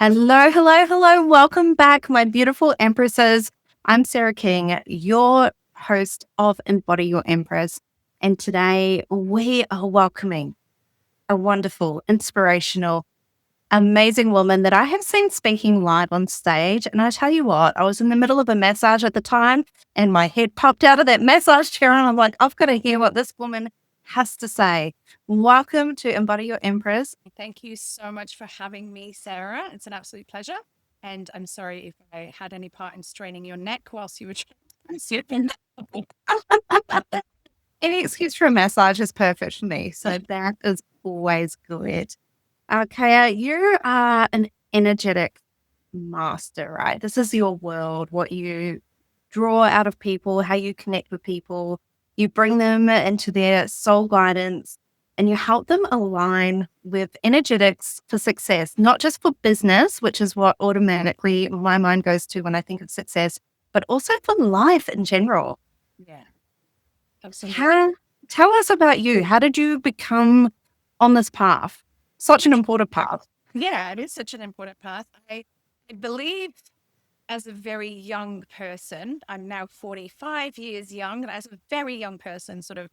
Hello, hello, hello. Welcome back, my beautiful empresses. I'm Sarah King, your host of Embody Your Empress. And today we are welcoming a wonderful, inspirational, amazing woman that I have seen speaking live on stage. And I tell you what, I was in the middle of a massage at the time and my head popped out of that massage chair. And I'm like, I've got to hear what this woman has to say. Welcome to Embody Your Empress. Thank you so much for having me, Sarah. It's an absolute pleasure. And I'm sorry if I had any part in straining your neck whilst you were trying to sit in. Any excuse for a massage is perfect for me. So that is always good. Kaya, you are an energetic master, right? This is your world, what you draw out of people, how you connect with people. You bring them into their soul guidance and you help them align with energetics for success, not just for business, which is what automatically my mind goes to when I think of success, but also for life in general. Yeah, absolutely. How, tell us about you. How did you become on this path? Such an important path. Yeah, it is such an important path. I believe as a very young person, I'm now 45 years young, and as a very young person, sort of,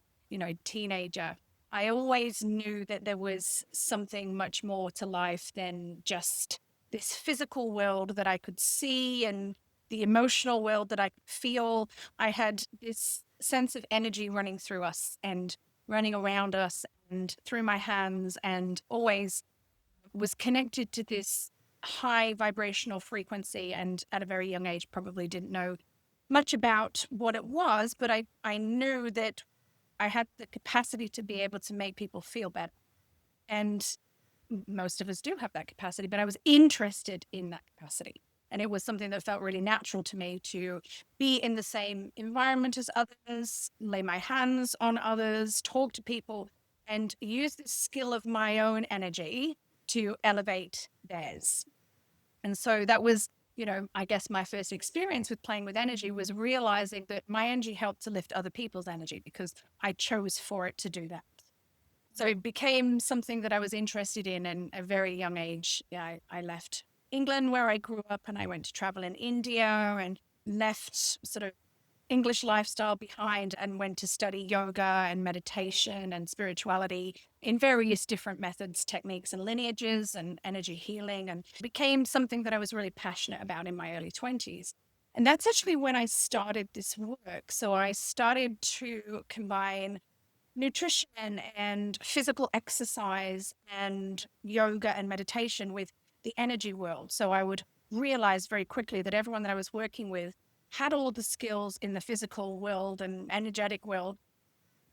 teenager, I always knew that there was something much more to life than just this physical world that I could see and the emotional world that I could feel. I had this sense of energy running through us and running around us and through my hands, and always was connected to this high vibrational frequency. And at a very young age, probably didn't know much about what it was, but I knew that I had the capacity to be able to make people feel better. And most of us do have that capacity, but I was interested in that capacity. And it was something that felt really natural to me to be in the same environment as others, lay my hands on others, talk to people, and use this skill of my own energy to elevate theirs. And so that was, I guess my first experience with playing with energy was realizing that my energy helped to lift other people's energy because I chose for it to do that. So it became something that I was interested in. And at a very young age, I left England where I grew up and I went to travel in India and left sort of English lifestyle behind and went to study yoga and meditation and spirituality in various different methods, techniques, and lineages and energy healing, and became something that I was really passionate about in my early 20s. And that's actually when I started this work. So I started to combine nutrition and physical exercise and yoga and meditation with the energy world. So I would realize very quickly that everyone that I was working with had all the skills in the physical world and energetic world.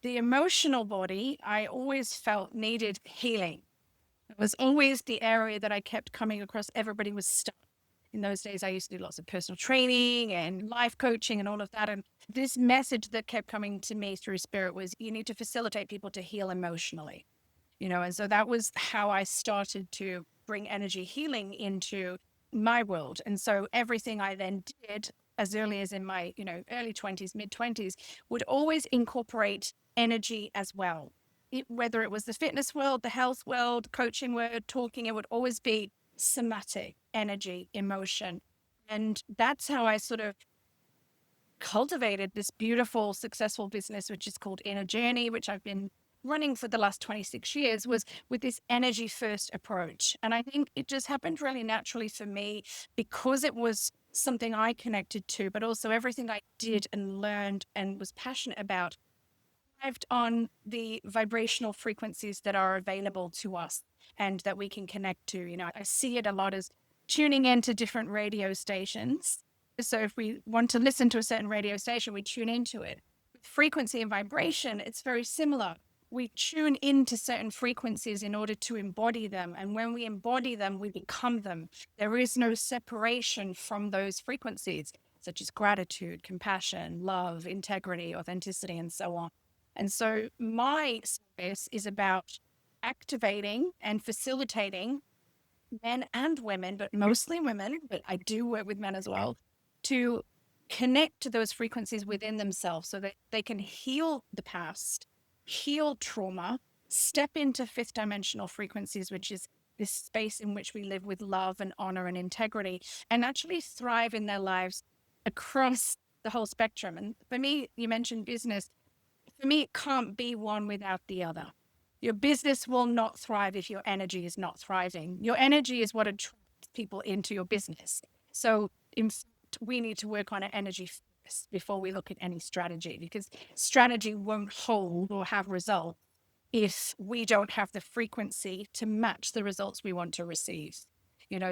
The emotional body, I always felt needed healing. It was always the area that I kept coming across. Everybody was stuck. In those days, I used to do lots of personal training and life coaching and all of that. And this message that kept coming to me through spirit was you need to facilitate people to heal emotionally, and so that was how I started to bring energy healing into my world. And so everything I then did as early as in my, early 20s, mid 20s would always incorporate energy as well. Whether it was the fitness world, the health world, coaching world, talking, it would always be somatic energy, emotion. And that's how I sort of cultivated this beautiful, successful business, which is called Inner Journey, which I've been running for the last 26 years, was with this energy first approach. And I think it just happened really naturally for me because it was something I connected to, but also everything I did and learned and was passionate about thrived on the vibrational frequencies that are available to us and that we can connect to. I see it a lot as tuning into different radio stations. So if we want to listen to a certain radio station, we tune into it. With frequency and vibration, it's very similar. We tune into certain frequencies in order to embody them. And when we embody them, we become them. There is no separation from those frequencies, such as gratitude, compassion, love, integrity, authenticity, and so on. And so my service is about activating and facilitating men and women, but mostly women, but I do work with men as well, to connect to those frequencies within themselves so that they can heal the past, heal trauma, step into fifth dimensional frequencies, which is this space in which we live with love and honor and integrity, and actually thrive in their lives across the whole spectrum. And for me, you mentioned business. For me, it can't be one without the other. Your business will not thrive if your energy is not thriving. Your energy is what attracts people into your business. So in fact, we need to work on our energy first before we look at any strategy, because strategy won't hold or have results if we don't have the frequency to match the results we want to receive.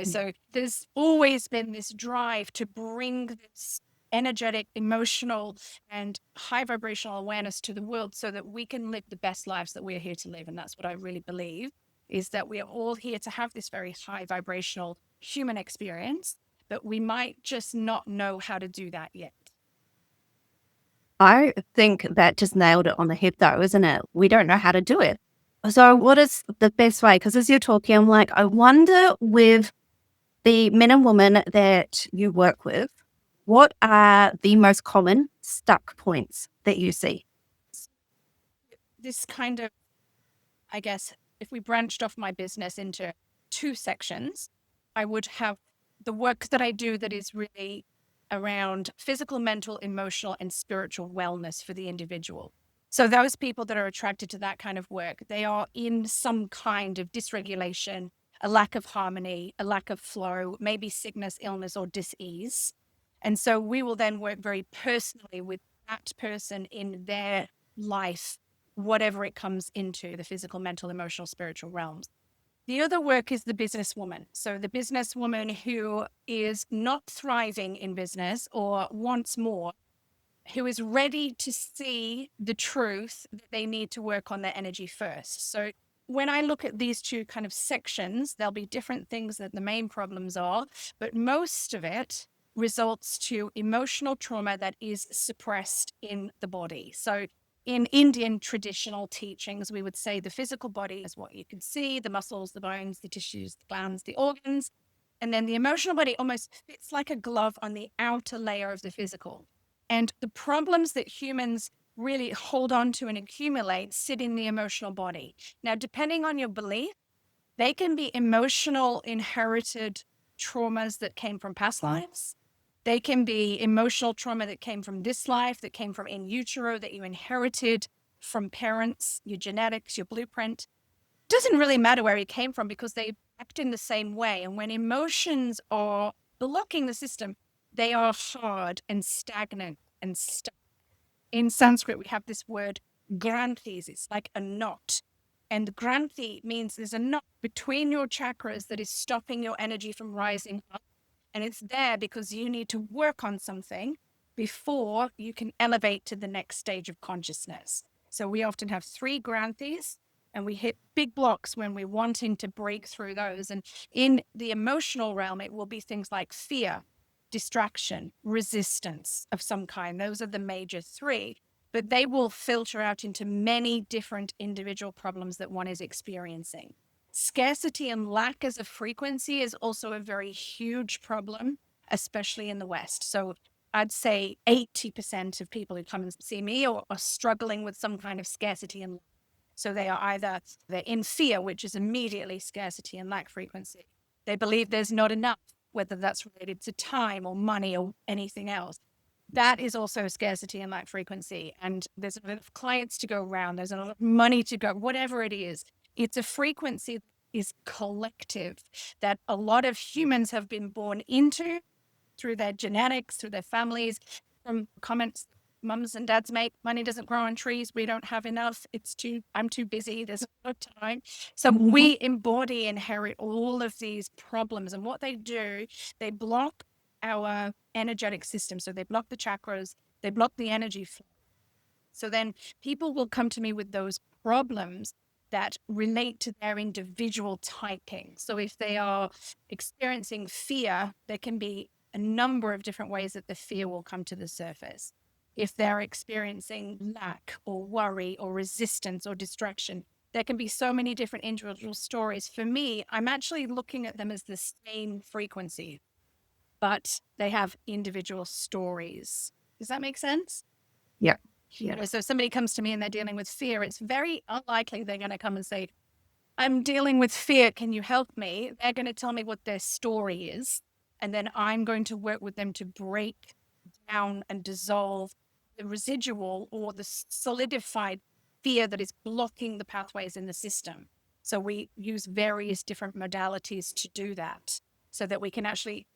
So there's always been this drive to bring this energetic, emotional, and high vibrational awareness to the world so that we can live the best lives that we're here to live. And that's what I really believe, is that we are all here to have this very high vibrational human experience, but we might just not know how to do that yet. I think that just nailed it on the head, though, isn't it? We don't know how to do it. So, what is the best way? Because as you're talking, I'm like, I wonder with the men and women that you work with, what are the most common stuck points that you see? This kind of, I guess, if we branched off my business into two sections, I would have the work that I do that is really around physical, mental, emotional, and spiritual wellness for the individual. So those people that are attracted to that kind of work, they are in some kind of dysregulation, a lack of harmony, a lack of flow, maybe sickness, illness, or dis-ease. And so we will then work very personally with that person in their life, whatever it comes into the physical, mental, emotional, spiritual realms. The other work is the businesswoman. So the businesswoman who is not thriving in business or wants more, who is ready to see the truth that they need to work on their energy first. So when I look at these two kind of sections, there'll be different things that the main problems are, but most of it results to emotional trauma that is suppressed in the body. So in Indian traditional teachings, we would say the physical body is what you can see, the muscles, the bones, the tissues, the glands, the organs. And then the emotional body almost fits like a glove on the outer layer of the physical. And the problems that humans really hold on to and accumulate sit in the emotional body. Now, depending on your belief, they can be emotional inherited traumas that came from past lives. They can be emotional trauma that came from this life, that came from in utero, that you inherited from parents, your genetics, your blueprint. Doesn't really matter where it came from because they act in the same way. And when emotions are blocking the system, they are hard and stagnant and stuck. In Sanskrit, we have this word granthis. It's like a knot. And granthi means there's a knot between your chakras that is stopping your energy from rising up. And it's there because you need to work on something before you can elevate to the next stage of consciousness. So we often have 3 granthis and we hit big blocks when we're wanting to break through those. And in the emotional realm, it will be things like fear, distraction, resistance of some kind. Those are the major 3, but they will filter out into many different individual problems that one is experiencing. Scarcity and lack as a frequency is also a very huge problem, especially in the West. So I'd say 80% of people who come and see me are struggling with some kind of scarcity and lack. So they're in fear, which is immediately scarcity and lack frequency. They believe there's not enough, whether that's related to time or money or anything else. That is also scarcity and lack frequency. And there's a lot of clients to go around. There's a lot of money to go, whatever it is. It's a frequency that is collective that a lot of humans have been born into through their genetics, through their families, from comments mums and dads make. Money doesn't grow on trees. We don't have enough. I'm too busy. There's no time. So we embody, inherit all of these problems. And what they do, they block our energetic system. So they block the chakras, they block the energy flow. So then people will come to me with those problems that relate to their individual typing. So if they are experiencing fear, there can be a number of different ways that the fear will come to the surface. If they're experiencing lack or worry or resistance or distraction, there can be so many different individual stories. For me, I'm actually looking at them as the same frequency, but they have individual stories. Does that make sense? Yeah. Yeah. So if somebody comes to me and they're dealing with fear, it's very unlikely they're going to come and say, I'm dealing with fear. Can you help me? They're going to tell me what their story is. And then I'm going to work with them to break down and dissolve the residual or the solidified fear that is blocking the pathways in the system. So we use various different modalities to do that so that we can actually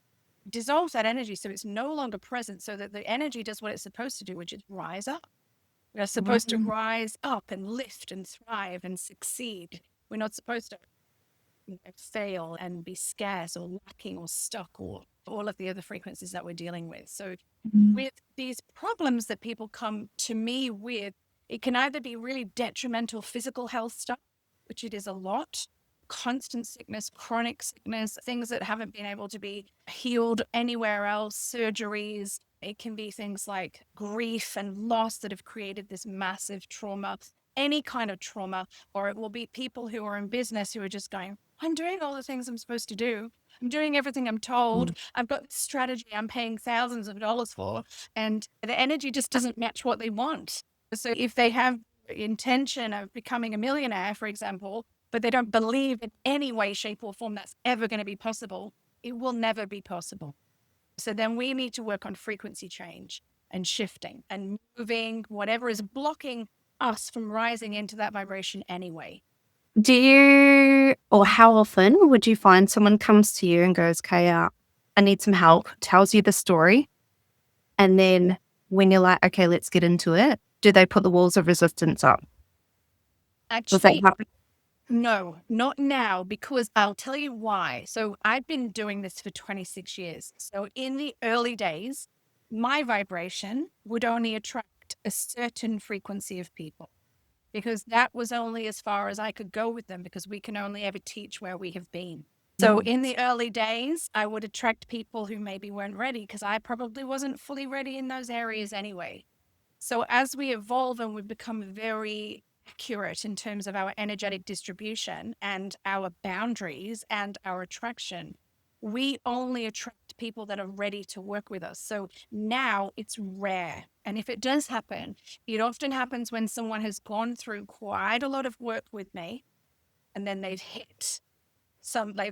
dissolve that energy so it's no longer present, so that the energy does what it's supposed to do, which is rise up. We're supposed to rise up and lift and thrive and succeed. We're not supposed to fail and be scarce or lacking or stuck or all of the other frequencies that we're dealing with. So with these problems that people come to me with, it can either be really detrimental physical health stuff, which it is a lot, constant sickness, chronic sickness, things that haven't been able to be healed anywhere else, surgeries. It can be things like grief and loss that have created this massive trauma, any kind of trauma, or it will be people who are in business who are just going, I'm doing all the things I'm supposed to do. I'm doing everything I'm told. I've got this strategy I'm paying thousands of dollars for, and the energy just doesn't match what they want. So if they have intention of becoming a millionaire, for example, but they don't believe in any way, shape, or form that's ever going to be possible, it will never be possible. So then we need to work on frequency change and shifting and moving whatever is blocking us from rising into that vibration anyway. Do you, or how often would you find someone comes to you and goes, Kaya, I need some help, tells you the story, and then when you're like, okay, let's get into it, do they put the walls of resistance up? Does that Actually, happen? no, not now, because I'll tell you why. So I've been doing this for 26 years. So in the early days, my vibration would only attract a certain frequency of people because that was only as far as I could go with them, because we can only ever teach where we have been. So in the early days, I would attract people who maybe weren't ready because I probably wasn't fully ready in those areas anyway. So as we evolve and we become very accurate in terms of our energetic distribution and our boundaries and our attraction, we only attract people that are ready to work with us. So now it's rare. And if it does happen, it often happens when someone has gone through quite a lot of work with me and then they've hit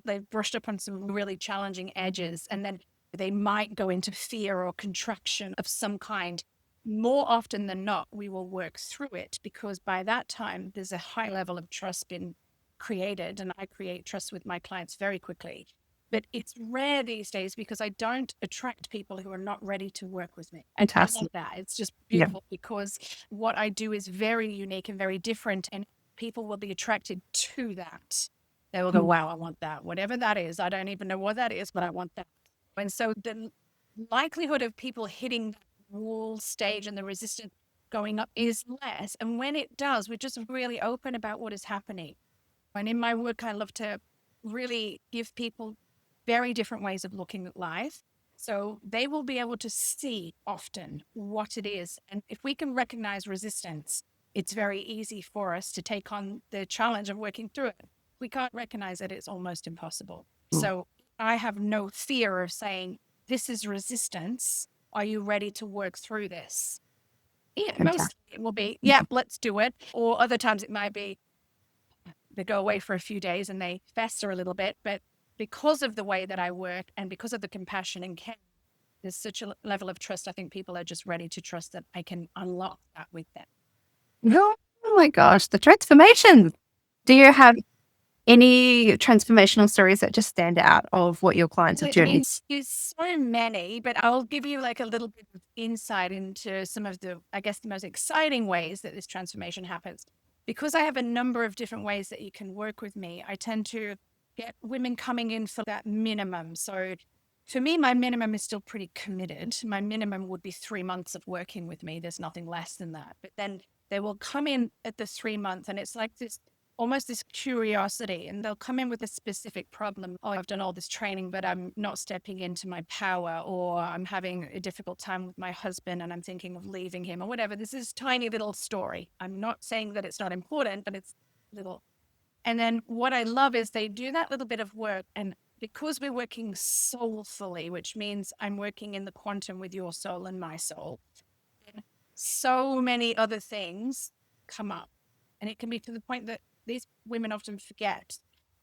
they've brushed up on some really challenging edges, and then they might go into fear or contraction of some kind. More often than not, we will work through it because by that time there's a high level of trust been created, and I create trust with my clients very quickly. But it's rare these days because I don't attract people who are not ready to work with me. I love Fantastic. that. It's just Yeah. beautiful because what I do is very unique and very different, and people will be attracted to that. They will go, wow, I want that. Whatever that is, I don't even know what that is, but I want that. And so the likelihood of people hitting that wall stage and the resistance going up is less. And when it does, we're just really open about what is happening. And in my work, I love to really give people very different ways of looking at life. So they will be able to see often what it is. And if we can recognize resistance, it's very easy for us to take on the challenge of working through it. We can't recognize it, it's almost impossible. So I have no fear of saying, this is resistance. Are you ready to work through this? Yeah, mostly it will be, yeah, let's do it. Or other times it might be, they go away for a few days and they fester a little bit. But because of the way that I work and because of the compassion and care, there's such a level of trust. I think people are just ready to trust that I can unlock that with them. Oh my gosh, the transformation. Do you have any transformational stories that just stand out of what your clients have journeyed? There's so many, but I'll give you like a little bit of insight into some of the, I guess, the most exciting ways that this transformation happens. Because I have a number of different ways that you can work with me, I tend to get women coming in for that minimum. So for me, my minimum is still pretty committed. My minimum would be 3 months of working with me. There's nothing less than that. But then they will come in at the 3 month, and it's like this almost this curiosity, and they'll come in with a specific problem. Oh, I've done all this training, but I'm not stepping into my power, or I'm having a difficult time with my husband and I'm thinking of leaving him, or whatever. This is tiny little story. I'm not saying that it's not important, but it's little. And then what I love is they do that little bit of work, and because we're working soulfully, which means I'm working in the quantum with your soul and my soul, so many other things come up. And it can be to the point that these women often forget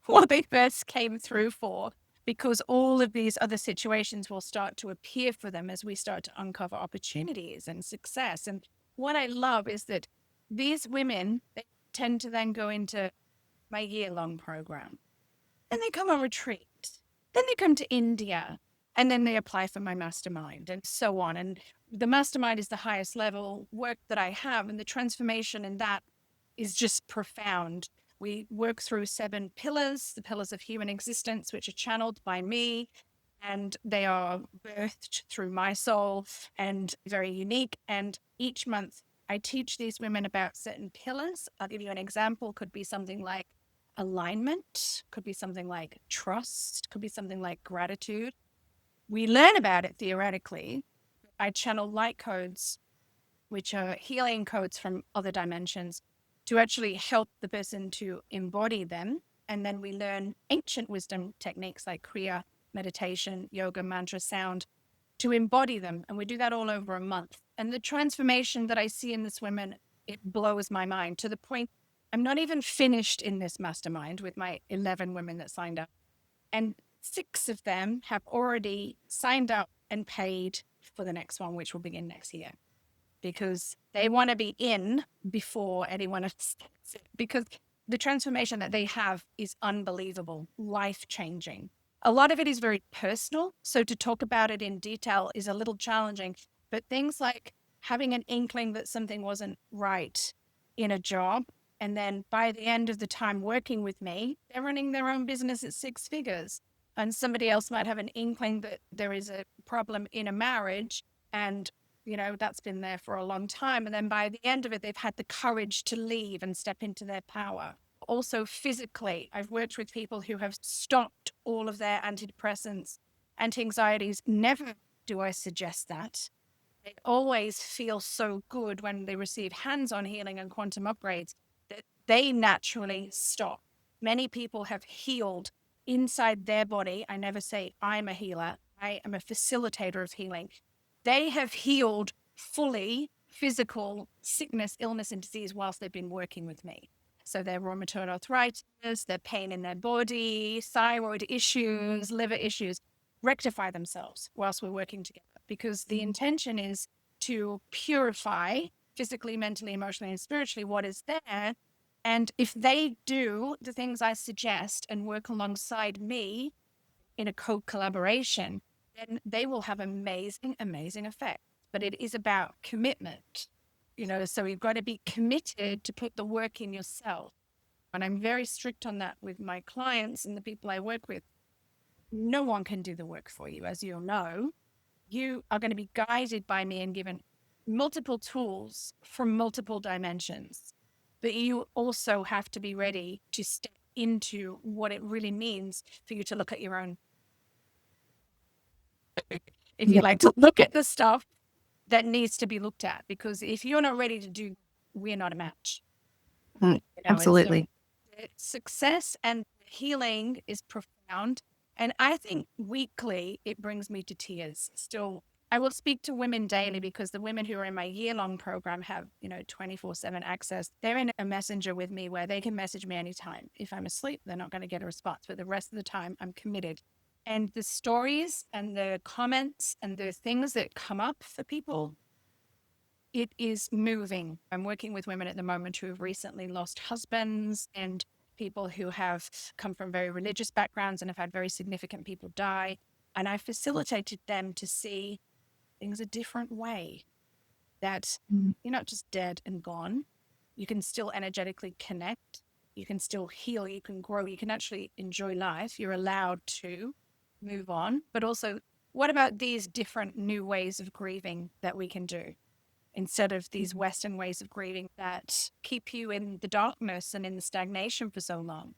what they first came through for, because all of these other situations will start to appear for them as we start to uncover opportunities and success. And what I love is that these women, they tend to then go into my year-long program. Then they come on retreat. Then they come to India. And then they apply for my mastermind and so on. And the mastermind is the highest level work that I have. And the transformation in that is just profound. We work through 7 pillars, the pillars of human existence, which are channeled by me. And they are birthed through my soul and very unique. And each month I teach these women about certain pillars. I'll give you an example. Could be something like alignment, could be something like trust, could be something like gratitude. We learn about it theoretically. I channel light codes, which are healing codes from other dimensions, to actually help the person to embody them. And then we learn ancient wisdom techniques like Kriya, meditation, yoga, mantra, sound, to embody them. And we do that all over a month. And the transformation that I see in this women, it blows my mind, to the point I'm not even finished in this mastermind with my 11 women that signed up. And 6 of them have already signed up and paid for the next one, which will begin next year, because they want to be in before anyone else gets it, because the transformation that they have is unbelievable, life-changing. A lot of it is very personal, so to talk about it in detail is a little challenging, but things like having an inkling that something wasn't right in a job, and then by the end of the time working with me, they're running their own business at 6 figures. And somebody else might have an inkling that there is a problem in a marriage, and that's been there for a long time. And then by the end of it, they've had the courage to leave and step into their power. Also, physically, I've worked with people who have stopped all of their antidepressants, anti-anxieties. Never do I suggest that. They always feel so good when they receive hands-on healing and quantum upgrades that they naturally stop. Many people have healed inside their body. I never say I'm a healer. I am a facilitator of healing. They have healed fully physical sickness, illness, and disease whilst they've been working with me. So their rheumatoid arthritis, their pain in their body, thyroid issues, liver issues, rectify themselves whilst we're working together, because the intention is to purify physically, mentally, emotionally, and spiritually what is there. And if they do the things I suggest and work alongside me in a co-collaboration, then they will have amazing, amazing effects. But it is about commitment, so you've got to be committed to put the work in yourself. And I'm very strict on that with my clients and the people I work with. No one can do the work for you, as you'll know. You are going to be guided by me and given multiple tools from multiple dimensions. But you also have to be ready to step into what it really means for you to look at your own. If you like to look at the stuff that needs to be looked at, because if you're not ready to do, we're not a match. Absolutely. So success and healing is profound. And I think weekly, it brings me to tears still. I will speak to women daily, because the women who are in my year-long program have, 24/7 access. They're in a messenger with me where they can message me anytime. If I'm asleep, they're not going to get a response. But the rest of the time, I'm committed. And the stories and the comments and the things that come up for people, it is moving. I'm working with women at the moment who have recently lost husbands, and people who have come from very religious backgrounds and have had very significant people die. And I facilitated them to see things a different way, that you're not just dead and gone. You can still energetically connect. You can still heal. You can grow. You can actually enjoy life. You're allowed to move on. But also, what about these different new ways of grieving that we can do, instead of these Western ways of grieving that keep you in the darkness and in the stagnation for so long?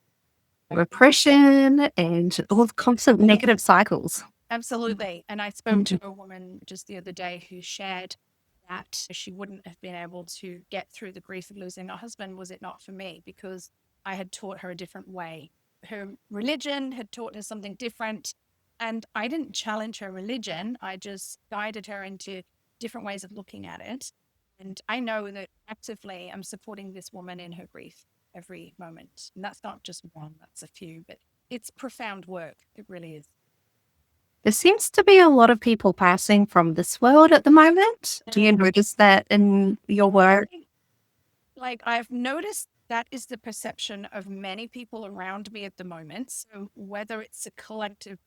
Repression and all the constant negative cycles. Absolutely. And I spoke to a woman just the other day who shared that she wouldn't have been able to get through the grief of losing her husband was it not for me, because I had taught her a different way. Her religion had taught her something different, and I didn't challenge her religion. I just guided her into different ways of looking at it. And I know that actively I'm supporting this woman in her grief. every moment. And that's not just one, that's a few, but it's profound work. It really is. There seems to be a lot of people passing from this world at the moment. Do you notice that in your work? Like I've noticed that is the perception of many people around me at the moment. So whether it's a collective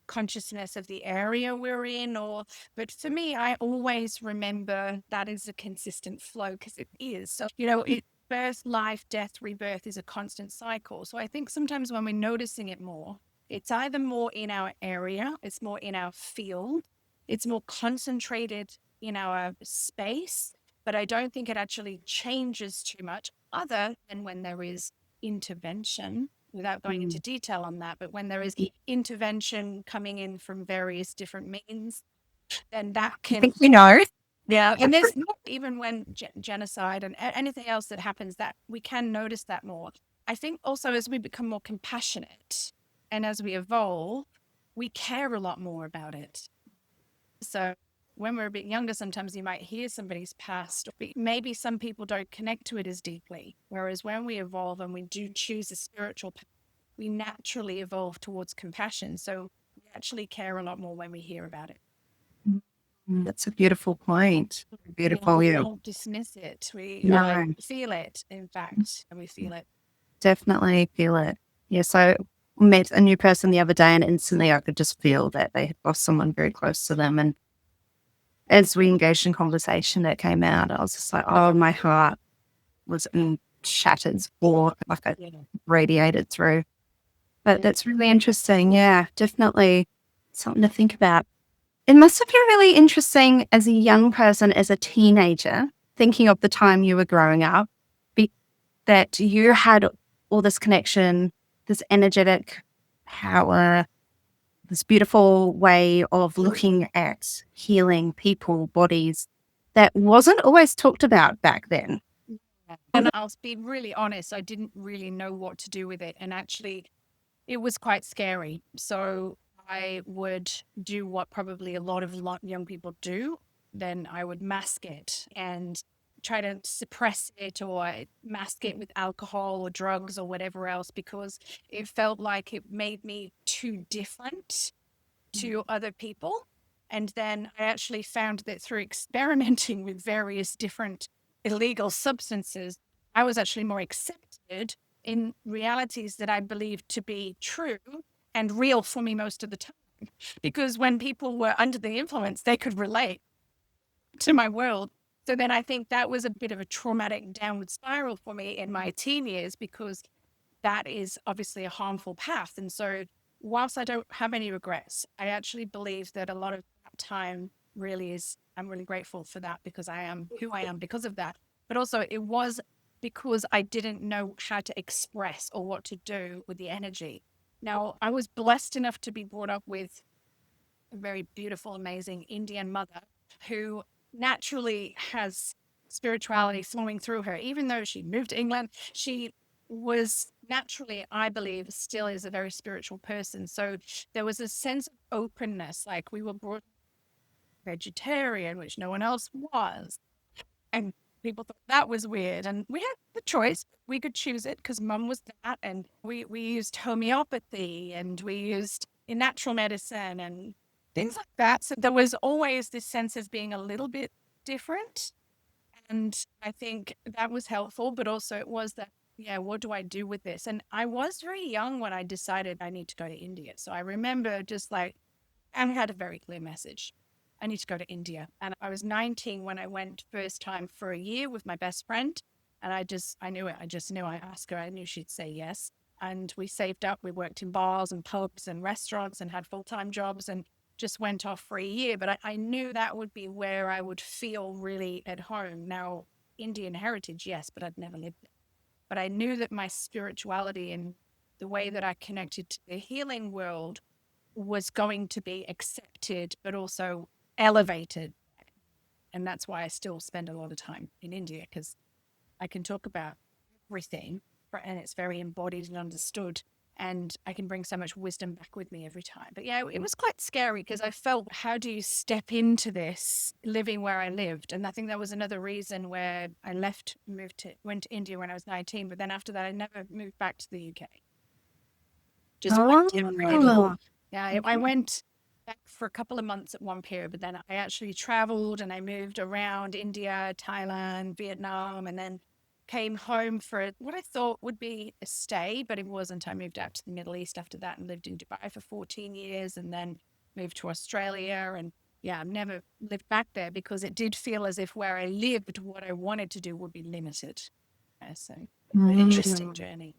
consciousness of the area we're in, or but for me, I always remember that is a consistent flow because it is. So it birth, life, death, rebirth is a constant cycle. So I think sometimes when we're noticing it more, it's either more in our area, it's more in our field, it's more concentrated in our space, but I don't think it actually changes too much other than when there is intervention, without going into detail on that. But when there is intervention coming in from various different means, then that I can, think we know. yeah. And there's not even when genocide and anything else that happens, that we can notice that more. I think also as we become more compassionate and as we evolve, we care a lot more about it. So when we're a bit younger, sometimes you might hear somebody's past, or maybe some people don't connect to it as deeply. Whereas when we evolve and we do choose a spiritual path, we naturally evolve towards compassion. So we actually care a lot more when we hear about it. That's a beautiful point. Beautiful. We Yeah. don't dismiss it. We No, feel it, in fact, and we feel it. definitely feel it. Yeah. So met a new person the other day and instantly I could just feel that they had lost someone very close to them. And as we engaged in conversation that came out, I was just like, oh, my heart was in shattered or like it radiated through. But that's really interesting. Yeah, definitely something to think about. It must have been really interesting as a young person, as a teenager, thinking of the time you were growing up, that you had all this connection, this energetic power, this beautiful way of looking at healing people, bodies that wasn't always talked about back then. And I'll be really honest, I didn't really know what to do with it. And actually, it was quite scary. So I would do what probably a lot of young people do. Then I would mask it and try to suppress it or mask it with alcohol or drugs or whatever else, because it felt like it made me too different to other people. And then I actually found that through experimenting with various different illegal substances, I was actually more accepted in realities that I believed to be true and real for me most of the time. Because when people were under the influence, they could relate to my world. So then I think that was a bit of a traumatic downward spiral for me in my teen years, because that is obviously a harmful path. And so, whilst I don't have any regrets, I actually believe that a lot of that time really is, I'm really grateful for that, because I am who I am because of that. But also, it was because I didn't know how to express or what to do with the energy. Now, I was blessed enough to be brought up with a very beautiful, amazing Indian mother who naturally has spirituality flowing through her. Even though she moved to England, she was naturally, I believe, still is a very spiritual person. So there was a sense of openness, like we were brought vegetarian, which no one else was. And people thought that was weird. And we had the choice. We could choose it because mum was that. And we used homeopathy and we used natural medicine and things like that. So there was always this sense of being a little bit different. And I think that was helpful, but also it was that, yeah, what do I do with this? And I was very young when I decided I need to go to India. So I remember just like, and I had a very clear message. I need to go to India. And I was 19 when I went first time for a year with my best friend. And I knew it. I just knew. I asked her, I knew she'd say yes. And we saved up. We worked in bars and pubs and restaurants and had full-time jobs and just went off for a year. But I knew that would be where I would feel really at home. Now, Indian heritage, yes, but I'd never lived there. But I knew that my spirituality and the way that I connected to the healing world was going to be accepted, but also elevated. And that's why I still spend a lot of time in India, because I can talk about everything and it's very embodied and understood. and I can bring so much wisdom back with me every time. But yeah, it was quite scary because I felt, how do you step into this living where I lived? And I think that was another reason where I went to India when I was 19. But then after that, I never moved back to the UK. Just went temporarily. Oh, Yeah, I went back for a couple of months at one period, but then I actually traveled and I moved around India, Thailand, Vietnam, and then came home for what I thought would be a stay, but it wasn't. I moved out to the Middle East after that and lived in Dubai for 14 years and then moved to Australia. And yeah, I've never lived back there because it did feel as if where I lived, what I wanted to do would be limited. So, an interesting journey.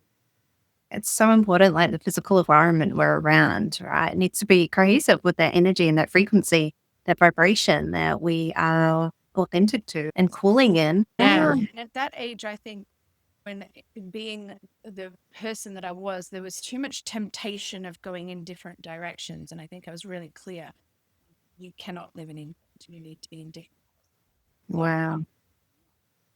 it's so important, like the physical environment we're around, right? It needs to be cohesive with that energy and that frequency, that vibration that we are authentic to and cooling in. Yeah. And at that age, I think when being the person that I was, there was too much temptation of going in different directions. And I think I was really clear. You cannot live in, you need to be in different. Wow.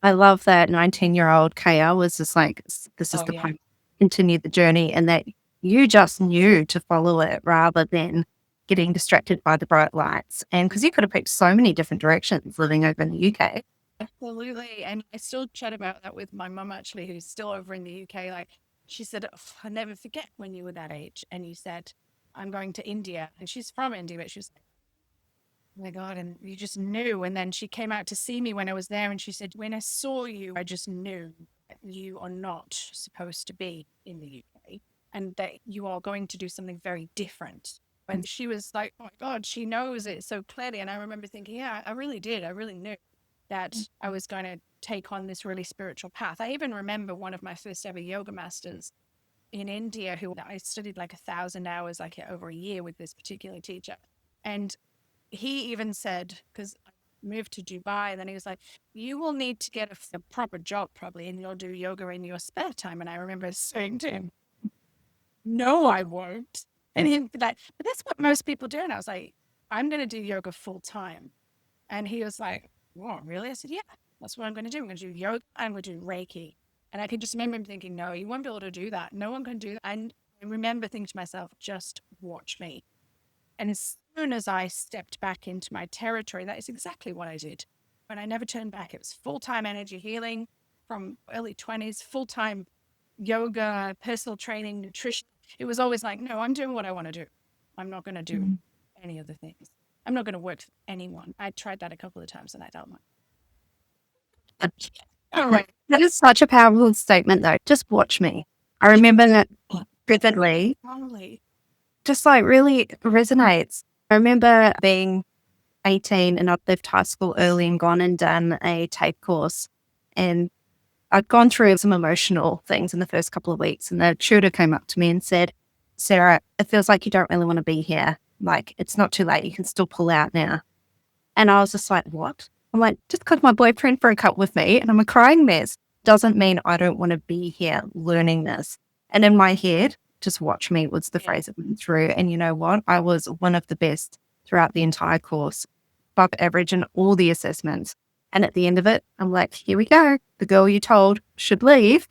I love that 19-year-old Kaya was just like, this is the point, continue the journey, and that you just knew to follow it rather than getting distracted by the bright lights. And because you could have picked so many different directions living over in the UK. Absolutely. And I still chat about that with my mum, actually, who's still over in the UK. Like, she said, "Oh, I never forget when you were that age and you said, I'm going to India." And she's from India, but she was like, oh my God, and you just knew. And then she came out to see me when I was there and she said, when I saw you, I just knew that you are not supposed to be in the UK and that you are going to do something very different. And she was like, oh my God, she knows it so clearly. And I remember thinking, yeah, I really did. I really knew that I was going to take on this really spiritual path. I even remember one of my first ever yoga masters in India, who I studied like 1,000 hours, like over a year with this particular teacher. And he even said, because I moved to Dubai, and then he was like, you will need to get a proper job probably, and you'll do yoga in your spare time. And I remember saying to him, no, I won't. And he'd be like, but that's what most people do. And I was like, I'm going to do yoga full time. And he was like, what, really? I said, yeah, that's what I'm going to do. I'm going to do yoga. I'm going to do Reiki. And I can just remember him thinking, no, you won't be able to do that. No one can do that. And I remember thinking to myself, just watch me. And as soon as I stepped back into my territory, that is exactly what I did. And I never turned back. It was full-time energy healing from early 20s, full-time yoga, personal training, nutrition. It was always like, no, I'm doing what I want to do. I'm not going to do any other things. I'm not going to work for anyone. I tried that a couple of times and I don't like. That is such a powerful statement, though. Just watch me. I remember that vividly. Just like really resonates. I remember being 18 and I'd left high school early and gone and done a tape course. And I'd gone through some emotional things in the first couple of weeks. And the tutor came up to me and said, Sarah, it feels like you don't really want to be here. Like, it's not too late. You can still pull out now. And I was just like, what? I'm like, just because my boyfriend broke up with me and I'm a crying mess doesn't mean I don't want to be here learning this. And in my head, just watch me was the phrase that went through. And you know what? I was one of the best throughout the entire course, above average in all the assessments. And at the end of it, I'm like, here we go. The girl you told should leave.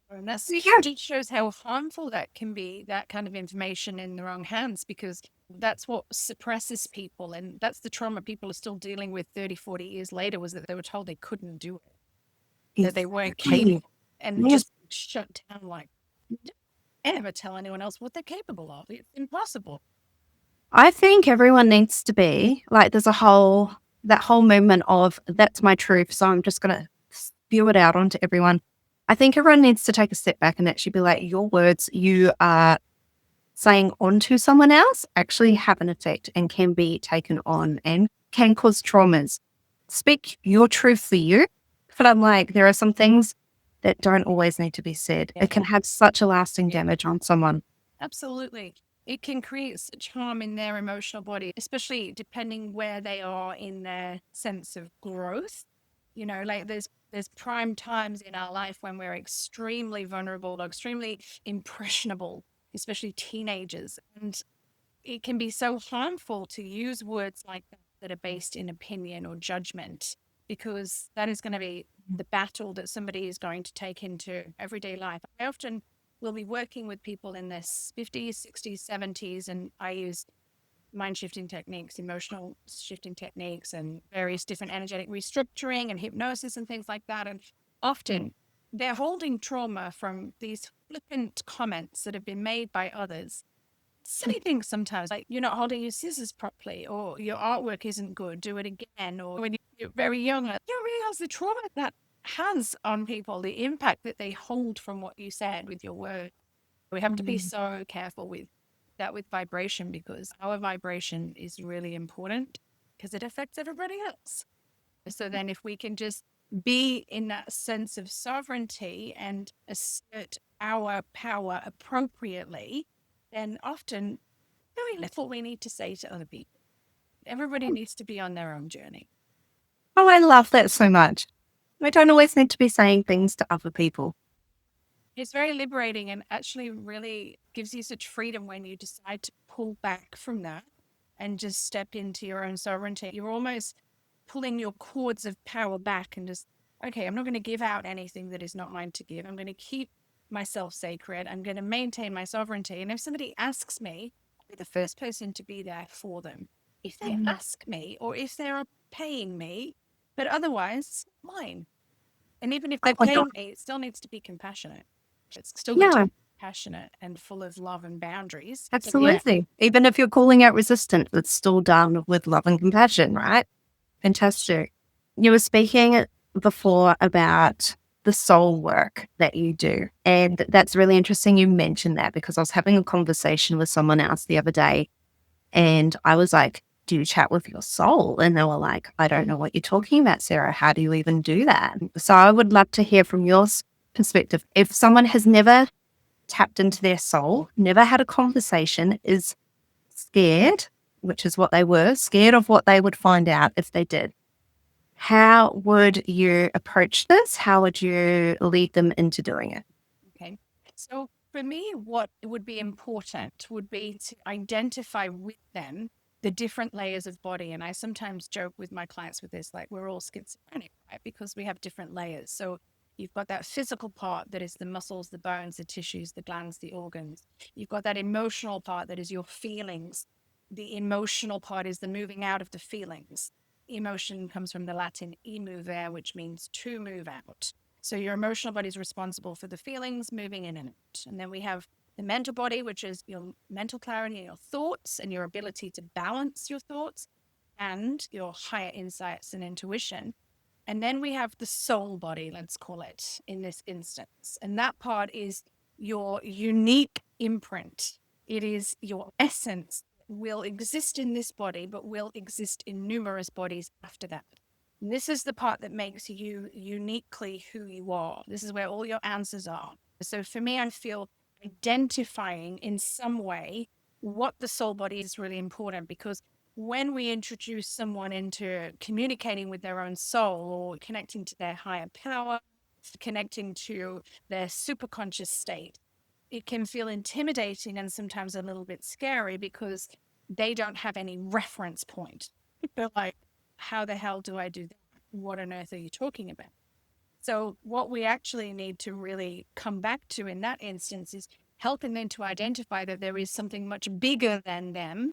And that's it shows how harmful that can be, that kind of information in the wrong hands, because that's what suppresses people. And that's the trauma people are still dealing with 30, 40 years later, was that they were told they couldn't do it, that they weren't capable, and just shut down. Like, don't ever tell anyone else what they're capable of. It's impossible. I think everyone needs to be like, there's that whole movement of that's my truth. So I'm just going to spew it out onto everyone. I think everyone needs to take a step back and actually be like, your words you are saying onto someone else actually have an effect and can be taken on and can cause traumas. Speak your truth for you. But I'm like, there are some things that don't always need to be said. It can have such a lasting damage on someone. Absolutely. It can create such harm in their emotional body, especially depending where they are in their sense of growth. You know, like there's prime times in our life when we're extremely vulnerable, extremely impressionable, especially teenagers. And it can be so harmful to use words like that are based in opinion or judgment, because that is going to be the battle that somebody is going to take into everyday life. I often we'll be working with people in their 50s, 60s, 70s, and I use mind shifting techniques, emotional shifting techniques, and various different energetic restructuring and hypnosis and things like that. And often they're holding trauma from these flippant comments that have been made by others. Silly things sometimes, like you're not holding your scissors properly, or your artwork isn't good, do it again. Or when you're very young, like, you don't realize the trauma that has on people, the impact that they hold from what you said with your words. We have to be so careful with that, with vibration, because our vibration is really important because it affects everybody else. So then if we can just be in that sense of sovereignty and assert our power appropriately, then often very little we need to say to other people. Everybody needs to be on their own journey. Oh, I love that so much. We don't always need to be saying things to other people. It's very liberating and actually really gives you such freedom when you decide to pull back from that and just step into your own sovereignty. You're almost pulling your cords of power back and just, okay, I'm not going to give out anything that is not mine to give. I'm going to keep myself sacred. I'm going to maintain my sovereignty. And if somebody asks me, I'll be the first person to be there for them. If they ask me or if they're paying me, but otherwise, mine. And even if they're paying me, it still needs to be compassionate. It's still got to Yeah, be passionate and full of love and boundaries. Yeah. absolutely. Even if you're calling out resistance, it's still done with love and compassion, right? Fantastic. You were speaking before about the soul work that you do. And that's really interesting you mentioned that, because I was having a conversation with someone else the other day, and I was like, do you chat with your soul? And they were like, I don't know what you're talking about, Sarah. How do you even do that? So I would love to hear from your perspective. If someone has never tapped into their soul, never had a conversation, is scared, which is what they were, scared of what they would find out if they did, how would you approach this? How would you lead them into doing it? Okay. So for me, what would be important would be to identify with them the different layers of body. And I sometimes joke with my clients with this, like we're all schizophrenic, right? Because we have different layers. So you've got that physical part that is the muscles, the bones, the tissues, the glands, the organs. You've got that emotional part that is your feelings. The emotional part is the moving out of the feelings. Emotion comes from the Latin emovere, which means to move out. So your emotional body is responsible for the feelings moving in and out. And then we have the mental body, which is your mental clarity and your thoughts and your ability to balance your thoughts and your higher insights and intuition. And then we have the soul body, let's call it in this instance. And that part is your unique imprint. It is your essence will exist in this body, but will exist in numerous bodies after that. And this is the part that makes you uniquely who you are. This is where all your answers are. So for me, I feel identifying in some way what the soul body is really important, because when we introduce someone into communicating with their own soul or connecting to their higher power, connecting to their superconscious state, it can feel intimidating and sometimes a little bit scary because they don't have any reference point. They're like, how the hell do I do that? What on earth are you talking about? So what we actually need to really come back to in that instance is helping them to identify that there is something much bigger than them,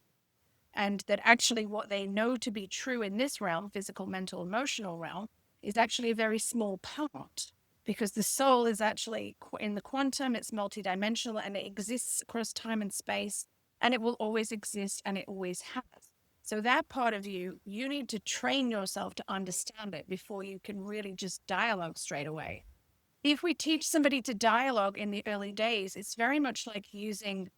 and that actually what they know to be true in this realm, physical, mental, emotional realm, is actually a very small part, because the soul is actually in the quantum, it's multidimensional, and it exists across time and space, and it will always exist, and it always has. So that part of you, you need to train yourself to understand it before you can really just dialogue straight away. If we teach somebody to dialogue in the early days, it's very much like using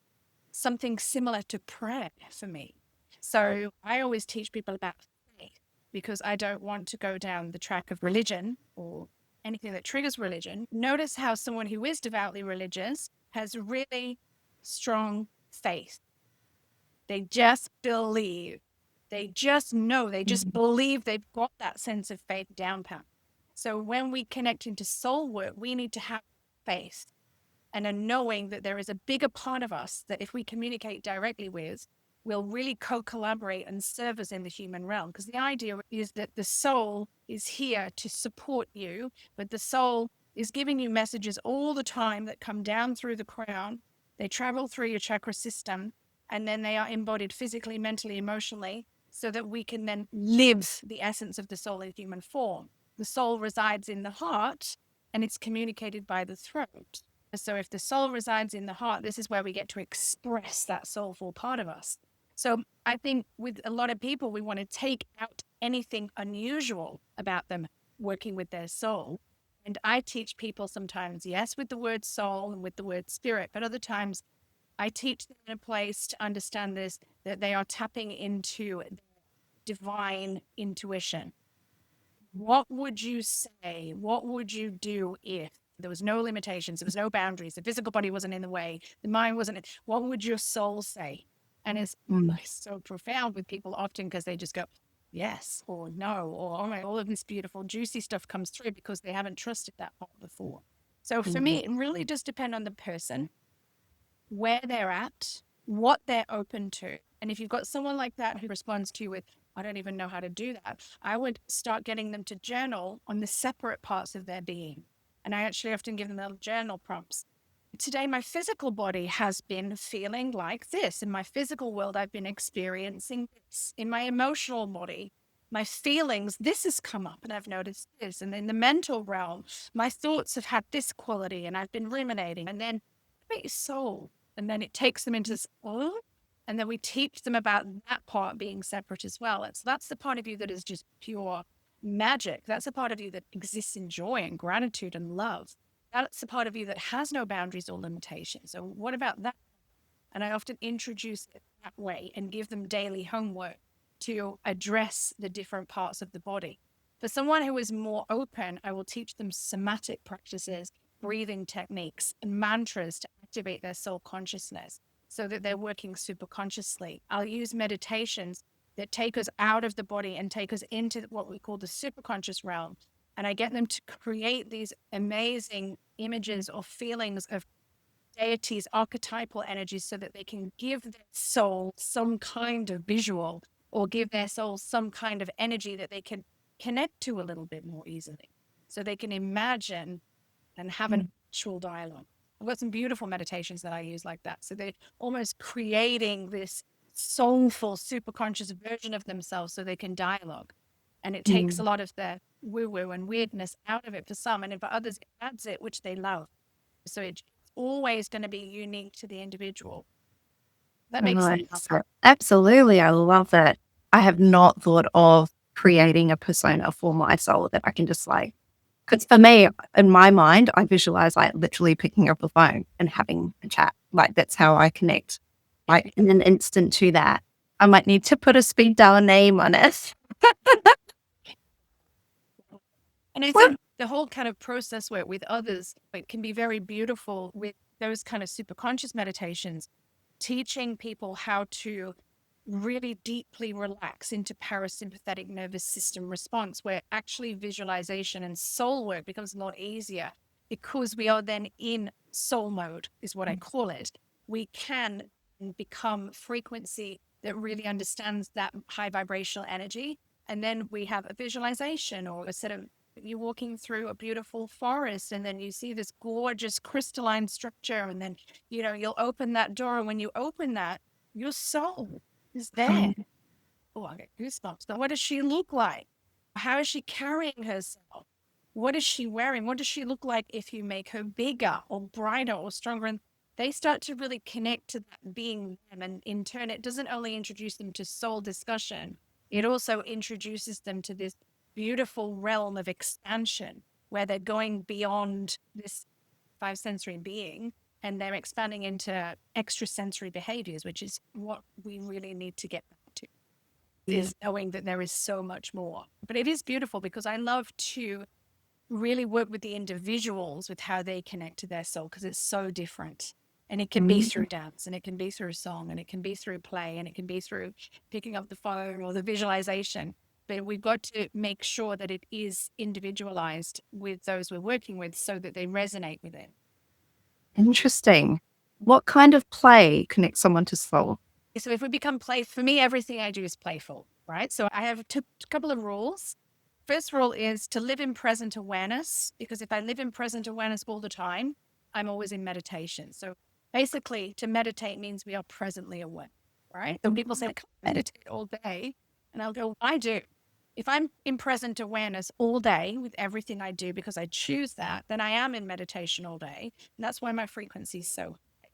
something similar to prayer for me. So I always teach people about faith, because I don't want to go down the track of religion or anything that triggers religion. Notice how someone who is devoutly religious has really strong faith. They just believe. They just know. They just believe they've got that sense of faith down pat. So when we connect into soul work, we need to have faith and a knowing that there is a bigger part of us that if we communicate directly with, will really co-collaborate and serve us in the human realm. Because the idea is that the soul is here to support you, but the soul is giving you messages all the time that come down through the crown. They travel through your chakra system, and then they are embodied physically, mentally, emotionally, so that we can then live the essence of the soul in human form. The soul resides in the heart, and it's communicated by the throat. So if the soul resides in the heart, this is where we get to express that soulful part of us. So I think with a lot of people, we want to take out anything unusual about them working with their soul. And I teach people sometimes, yes, with the word soul and with the word spirit, but other times I teach them in a place to understand this, that they are tapping into divine intuition. What would you say? What would you do if there was no limitations, there was no boundaries, the physical body wasn't in the way, the mind wasn't? What would your soul say? And it's so profound with people often because they just go, yes or no, or oh my, all of this beautiful, juicy stuff comes through because they haven't trusted that part before. So for me, it really does depend on the person, where they're at, what they're open to. And if you've got someone like that who responds to you with, I don't even know how to do that, I would start getting them to journal on the separate parts of their being. And I actually often give them little journal prompts. Today, my physical body has been feeling like this. In my physical world, I've been experiencing this. In my emotional body, my feelings, this has come up and I've noticed this. And in the mental realm, my thoughts have had this quality and I've been ruminating. And then your soul. And then it takes them into soul. And then we teach them about that part being separate as well. And so that's the part of you that is just pure magic. That's a part of you that exists in joy and gratitude and love. That's the part of you that has no boundaries or limitations. So what about that? And I often introduce it that way and give them daily homework to address the different parts of the body. For someone who is more open, I will teach them somatic practices, breathing techniques, and mantras to activate their soul consciousness so that they're working super consciously. I'll use meditations that take us out of the body and take us into what we call the superconscious realm. And I get them to create these amazing images or feelings of deities, archetypal energies, so that they can give their soul some kind of visual or give their soul some kind of energy that they can connect to a little bit more easily. So they can imagine and have an actual dialogue. I've got some beautiful meditations that I use like that. So they're almost creating this soulful, superconscious version of themselves so they can dialogue. And it takes a lot of the woo-woo and weirdness out of it for some, and for others, it adds it, which they love. So it's always going to be unique to the individual. That makes sense. Absolutely. I love that. I have not thought of creating a persona for my soul that I can just like, because for me, in my mind, I visualize like literally picking up the phone and having a chat. Like that's how I connect, like in an instant to that. I might need to put a speed dial name on it. And I think the whole kind of process where with others, it can be very beautiful with those kind of super conscious meditations, teaching people how to really deeply relax into parasympathetic nervous system response, where actually visualization and soul work becomes a lot easier because we are then in soul mode, is what I call it. We can become frequency that really understands that high vibrational energy. And then we have a visualization or a set of you're walking through a beautiful forest and then you see this gorgeous crystalline structure. And then, you'll open that door. And when you open that, your soul is there. Oh, I get goosebumps. Now, what does she look like? How is she carrying herself? What is she wearing? What does she look like if you make her bigger or brighter or stronger? And they start to really connect to that being them. And in turn, it doesn't only introduce them to soul discussion, it also introduces them to this beautiful realm of expansion where they're going beyond this five sensory being and they're expanding into extrasensory behaviors, which is what we really need to get back to, is knowing that there is so much more. But it is beautiful because I love to really work with the individuals with how they connect to their soul because it's so different. And it can be through dance and it can be through song and it can be through play and it can be through picking up the phone or the visualization. But we've got to make sure that it is individualized with those we're working with so that they resonate with it. Interesting. What kind of play connects someone to soul? So if we become play, for me, everything I do is playful, right? So I have a couple of rules. First rule is to live in present awareness, because if I live in present awareness all the time, I'm always in meditation. So basically, to meditate means we are presently aware, right? So people say, I can't meditate all day. And I'll go, I do. If I'm in present awareness all day with everything I do because I choose that, then I am in meditation all day. And that's why my frequency is so high.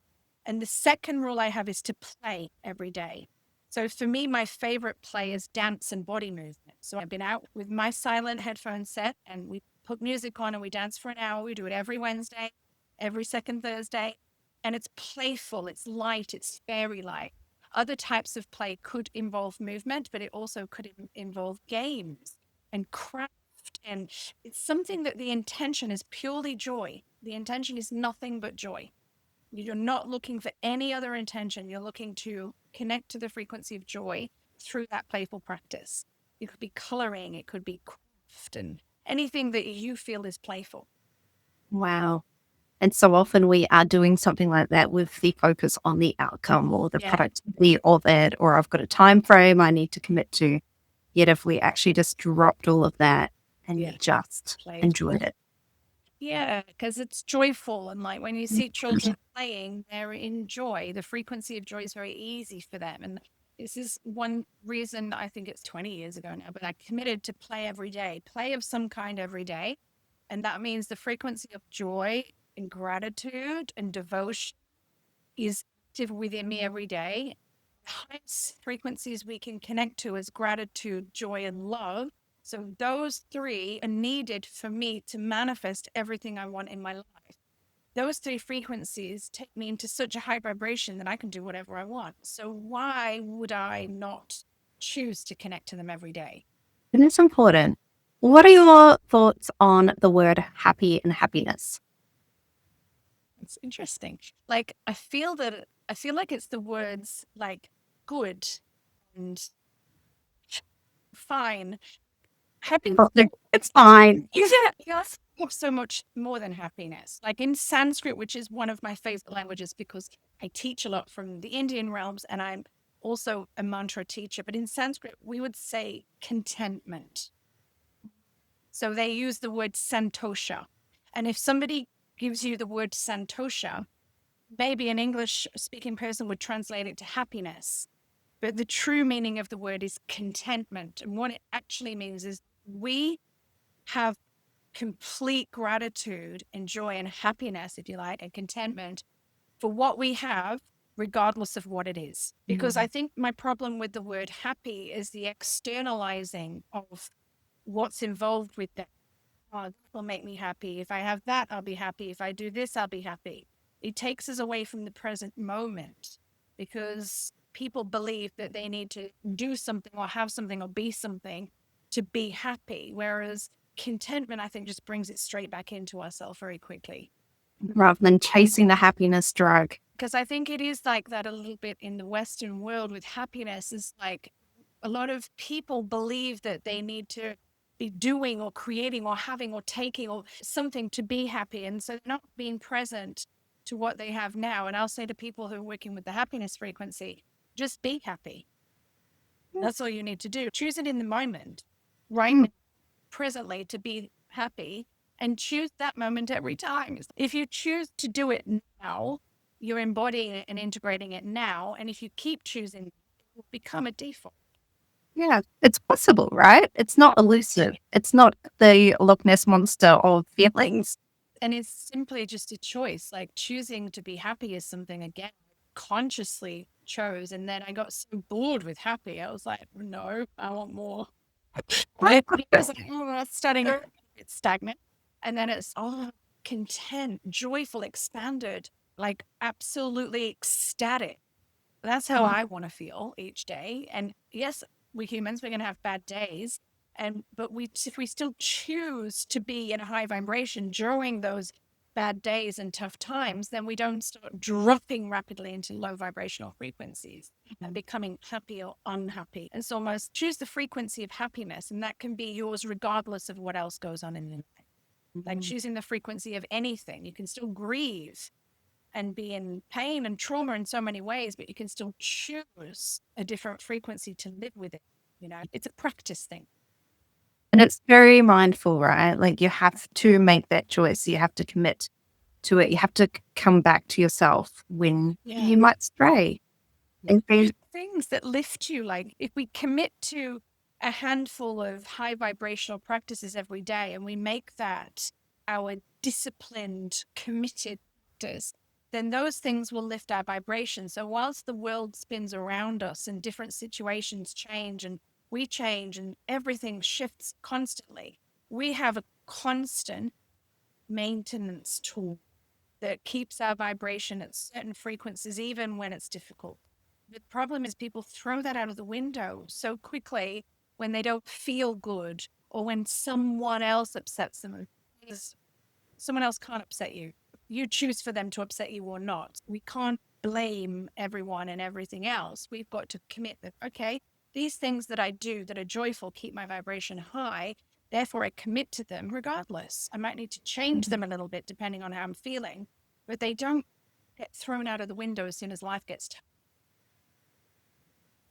And the second rule I have is to play every day. So for me, my favorite play is dance and body movement. So I've been out with my silent headphone set and we put music on and we dance for an hour. We do it every Wednesday, every second Thursday. And it's playful, it's light, it's fairy like. Other types of play could involve movement, but it also could involve games and craft. And it's something that the intention is purely joy. The intention is nothing but joy. You're not looking for any other intention. You're looking to connect to the frequency of joy through that playful practice. It could be coloring, it could be craft, and anything that you feel is playful. Wow. And so often we are doing something like that with the focus on the outcome or the productivity of it, or I've got a time frame I need to commit to. Yet if we actually just dropped all of that and just enjoyed it. Yeah, because it's joyful. And like when you see children playing, they're in joy. The frequency of joy is very easy for them. And this is one reason, I think it's 20 years ago now, but I committed to play every day, play of some kind every day. And that means the frequency of joy and gratitude and devotion is active within me every day. The highest frequencies we can connect to is gratitude, joy, and love. So those three are needed for me to manifest everything I want in my life. Those three frequencies take me into such a high vibration that I can do whatever I want. So why would I not choose to connect to them every day? And it's important. What are your thoughts on the word happy and happiness? It's interesting. Like I feel like it's the words like good and fine. Happiness. It's fine. Yes, so much more than happiness. Like in Sanskrit, which is one of my favorite languages because I teach a lot from the Indian realms and I'm also a mantra teacher. But in Sanskrit, we would say contentment. So they use the word santosha. And if somebody gives you the word santosha, maybe an English speaking person would translate it to happiness. But the true meaning of the word is contentment. And what it actually means is we have complete gratitude and joy and happiness, if you like, and contentment for what we have, regardless of what it is. Because I think my problem with the word happy is the externalizing of what's involved with that. Oh, this will make me happy. If I have that, I'll be happy. If I do this, I'll be happy. It takes us away from the present moment because people believe that they need to do something or have something or be something to be happy. Whereas contentment, I think, just brings it straight back into ourselves very quickly. Rather than chasing the happiness drug. Because I think it is like that a little bit in the Western world with happiness is like a lot of people believe that they need to be doing or creating or having or taking or something to be happy. And so they're not being present to what they have now. And I'll say to people who are working with the happiness frequency, just be happy. That's all you need to do. Choose it in the moment, right? Presently to be happy and choose that moment every time. If you choose to do it now, you're embodying it and integrating it now. And if you keep choosing, it will become a default. Yeah, it's possible, right? It's not elusive. It's not the Loch Ness monster of feelings. And it's simply just a choice. Like choosing to be happy is something, again, I consciously chose. And then I got so bored with happy. I was like, no, I want more. It was like, that's starting to get stagnant. And then it's content, joyful, expanded, like absolutely ecstatic. That's how I want to feel each day. And yes, we humans, we're going to have bad days. But if we still choose to be in a high vibration during those bad days and tough times, then we don't start dropping rapidly into low vibrational frequencies and becoming happy or unhappy. And so almost choose the frequency of happiness, and that can be yours regardless of what else goes on in your life. Like choosing the frequency of anything. You can still grieve and be in pain and trauma in so many ways, but you can still choose a different frequency to live with it. You know, it's a practice thing. And it's very mindful, right? Like you have to make that choice. You have to commit to it. You have to come back to yourself when Yeah. you might stray. And be, Things that lift you, like if we commit to a handful of high vibrational practices every day and we make that our disciplined, committed practice, then those things will lift our vibration. So whilst the world spins around us and different situations change and we change and everything shifts constantly, we have a constant maintenance tool that keeps our vibration at certain frequencies, even when it's difficult. The problem is people throw that out of the window so quickly when they don't feel good or when someone else upsets them. Because someone else can't upset you. You choose for them to upset you or not. We can't blame everyone and everything else. We've got to commit that, okay, these things that I do that are joyful keep my vibration high. Therefore, I commit to them regardless. I might need to change them a little bit depending on how I'm feeling, but they don't get thrown out of the window as soon as life gets tough.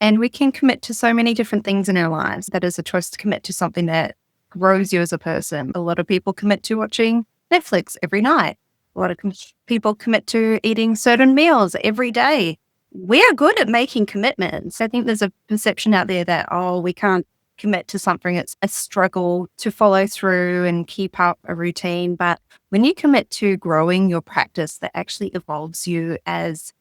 and we can commit to so many different things in our lives. That is a choice to commit to something that grows you as a person. A lot of people commit to watching Netflix every night. A lot of people commit to eating certain meals every day. We are good at making commitments. I think there's a perception out there that, oh, we can't commit to something. It's a struggle to follow through and keep up a routine. But when you commit to growing your practice, that actually evolves you as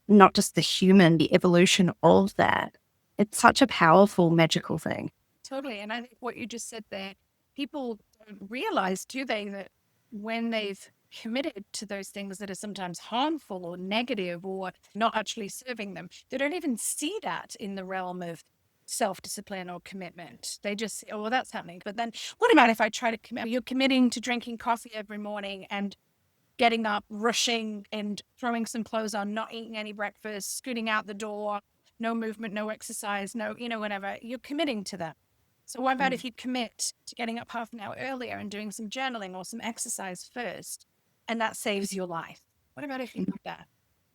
not just the human, the evolution of that. It's such a powerful, magical thing. Totally. And I think what you just said there, people don't realize, do they, that when they've committed to those things that are sometimes harmful or negative or not actually serving them, they don't even see that in the realm of self discipline or commitment. They just say, oh, well, that's happening. But then what about if I try to commit? You're committing to drinking coffee every morning and getting up, rushing and throwing some clothes on, not eating any breakfast, scooting out the door, no movement, no exercise, no, whatever. You're committing to that. So what about if you commit to getting up half an hour earlier and doing some journaling or some exercise first, and that saves your life? What about if you do that?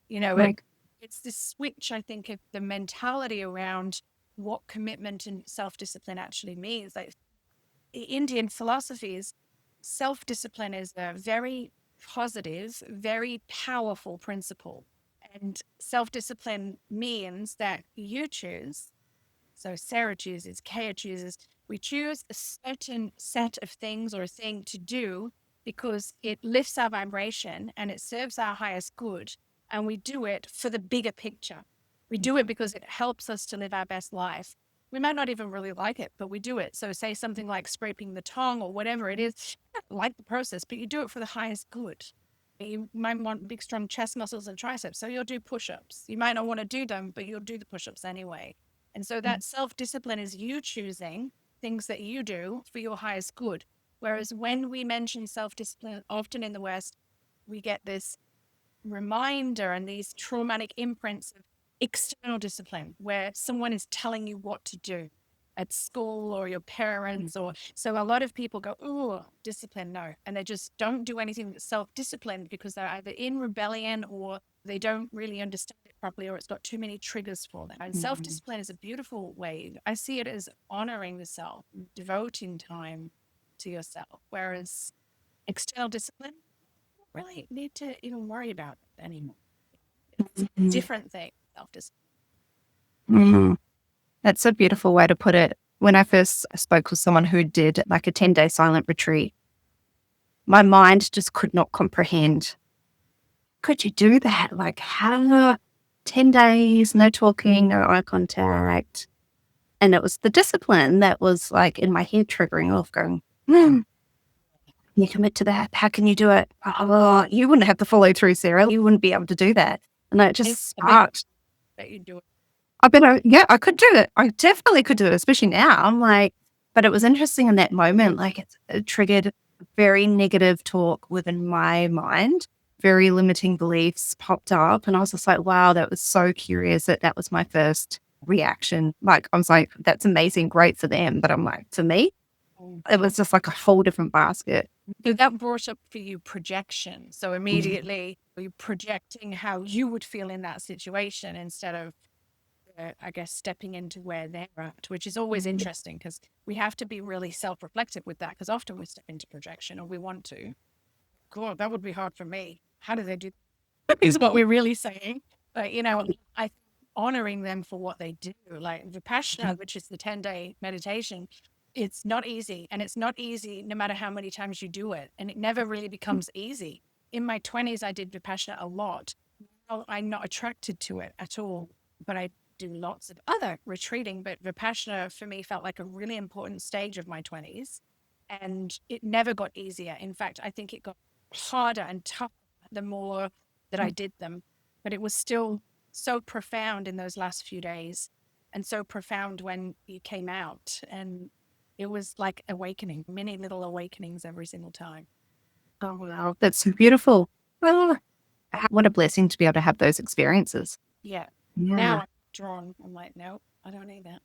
Like, It's this switch, I think, of the mentality around what commitment and self-discipline actually means. Like Indian philosophies, self-discipline is a very positive, very powerful principle. And self-discipline means that you choose, so Sarah chooses, Kaya chooses. We choose a certain set of things or a thing to do because it lifts our vibration and it serves our highest good. And we do it for the bigger picture. We do it because it helps us to live our best life. We might not even really like it, but we do it. So, say something like scraping the tongue or whatever it is, you don't like the process, but you do it for the highest good. You might want big, strong chest muscles and triceps. So, you'll do push ups. You might not want to do them, but you'll do the push ups anyway. And so that self discipline is you choosing things that you do for your highest good. Whereas when we mention self discipline, often in the West, we get this reminder and these traumatic imprints of external discipline where someone is telling you what to do at school or your parents or so a lot of people go, oh, discipline, no, and they just don't do anything that's self-disciplined because they're either in rebellion or they don't really understand it properly or it's got too many triggers for them. And self-discipline is a beautiful way. I see it as honoring the self, devoting time to yourself, whereas external discipline really need to even worry about it anymore. It's a different thing, self-discipline. mm, that's a beautiful way to put it. When I first spoke with someone who did like a 10-day silent retreat, my mind just could not comprehend. Could you do that? Like, how 10 days, no talking, no eye contact? And it was the discipline that was like in my head triggering off, going, can you commit to that? How can you do it? Oh, you wouldn't have to follow through, Sarah. You wouldn't be able to do that. And it just sparked. That you do it. I bet, yeah, I could do it. I definitely could do it, especially now. I'm like, but it was interesting in that moment. Like it triggered very negative talk within my mind, very limiting beliefs popped up. And I was just like, wow, that was so curious that was my first reaction. Like, I was like, that's amazing, great for them. But I'm like, to me, it was just like a whole different basket. So that brought up for you projection. So immediately you're projecting how you would feel in that situation instead of I guess, stepping into where they're at, which is always interesting because we have to be really self-reflective with that because often we step into projection or we want to. God, that would be hard for me. How do they do that? Is what we're really saying. But, I think honoring them for what they do, like Vipassana, which is the 10-day meditation, it's not easy. And it's not easy no matter how many times you do it. And it never really becomes easy. In my 20s, I did Vipassana a lot. I'm not attracted to it at all, but I do lots of other retreating. But Vipassana for me felt like a really important stage of my 20s. And it never got easier. In fact, I think it got harder and tougher the more that I did them. But it was still so profound in those last few days and so profound when you came out. And it was like awakening, many little awakenings every single time. Oh, wow. That's so beautiful. Well, what a blessing to be able to have those experiences. Yeah. Yeah. Now I'm drawn. I'm like, no, I don't need that.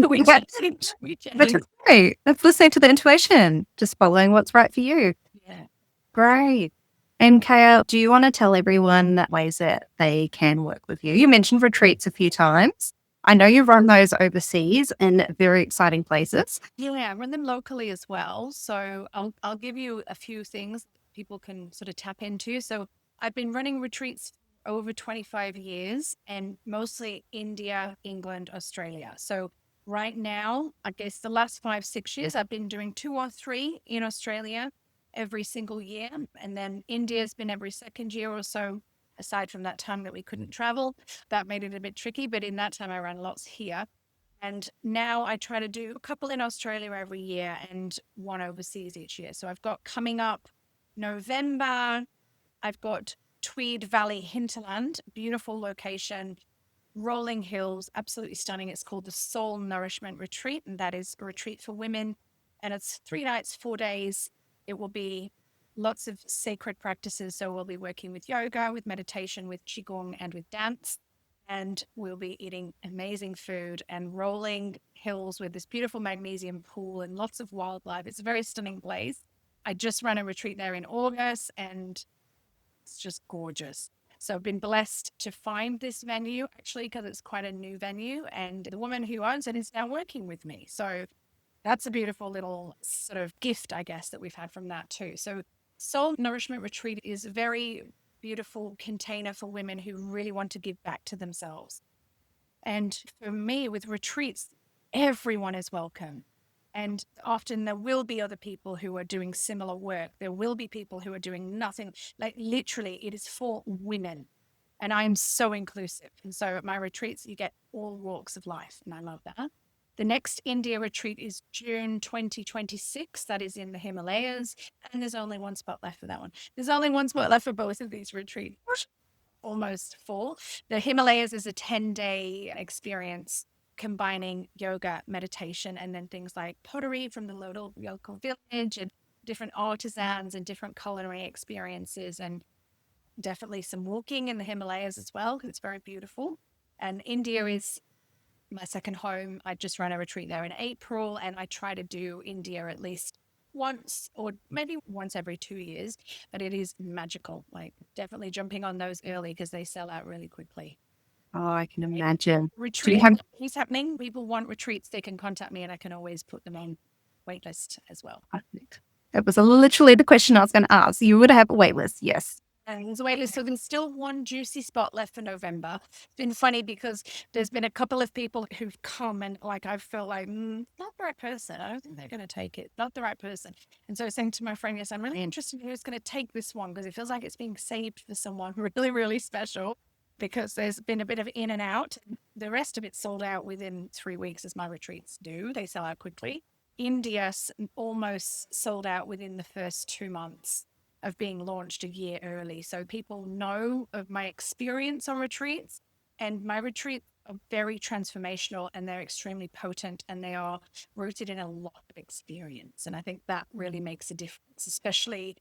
We Yeah. changed. We But changed. it's great. That's listening to the intuition, just following what's right for you. Yeah. Great. And Kaya, do you want to tell everyone ways that they can work with you? You mentioned retreats a few times. I know you run those overseas in very exciting places. Yeah, I run them locally as well. So I'll give you a few things people can sort of tap into. So I've been running retreats for over 25 years and mostly India, England, Australia. So right now, I guess the last 5, 6 years, I've been doing 2 or 3 in Australia every single year. And then India's been every second year or so, aside from that time that we couldn't travel. That made it a bit tricky. But in that time, I ran lots here. And now I try to do a couple in Australia every year and one overseas each year. So I've got coming up November, I've got Tweed Valley Hinterland, beautiful location, rolling hills, absolutely stunning. It's called the Soul Nourishment Retreat, and that is a retreat for women. And it's 3 nights, 4 days. It will be lots of sacred practices. So we'll be working with yoga, with meditation, with qigong, and with dance. And we'll be eating amazing food and rolling hills with this beautiful magnesium pool and lots of wildlife. It's a very stunning place. I just ran a retreat there in August and it's just gorgeous. So I've been blessed to find this venue actually because it's quite a new venue and the woman who owns it is now working with me. So that's a beautiful little sort of gift, I guess, that we've had from that too. So Soul Nourishment Retreat is a very beautiful container for women who really want to give back to themselves. And for me, with retreats, everyone is welcome. And often there will be other people who are doing similar work. There will be people who are doing nothing. Like literally, it is for women. And I am so inclusive. And so at my retreats, you get all walks of life. And I love that. The next India retreat is June 2026. That is in the Himalayas. And there's only one spot left for that one. There's only one spot left for both of these retreats. Almost full. The Himalayas is a 10-day experience combining yoga, meditation, and then things like pottery from the local village and different artisans and different culinary experiences and definitely some walking in the Himalayas as well because it's very beautiful. And India is my second home. I just ran a retreat there in April and I try to do India at least once or maybe once every 2 years, but it is magical. Like definitely jumping on those early because they sell out really quickly. Oh, I can imagine. Do you Retreat have is happening. People want retreats, they can contact me and I can always put them on waitlist as well. That was literally the question I was going to ask. You would have a wait list, yes. And there's a wait list. So there's still one juicy spot left for November. It's been funny because there's been a couple of people who've come and like I felt like not the right person. I don't think they're going to take it. Not the right person. And so I was saying to my friend, yes, I'm really interested in who's going to take this one because it feels like it's being saved for someone really, really special because there's been a bit of in and out. The rest of it sold out within 3 weeks as my retreats do. They sell out quickly. India almost sold out within the first 2 months of being launched a year early. So people know of my experience on retreats and my retreats are very transformational and they're extremely potent and they are rooted in a lot of experience. And I think that really makes a difference, especially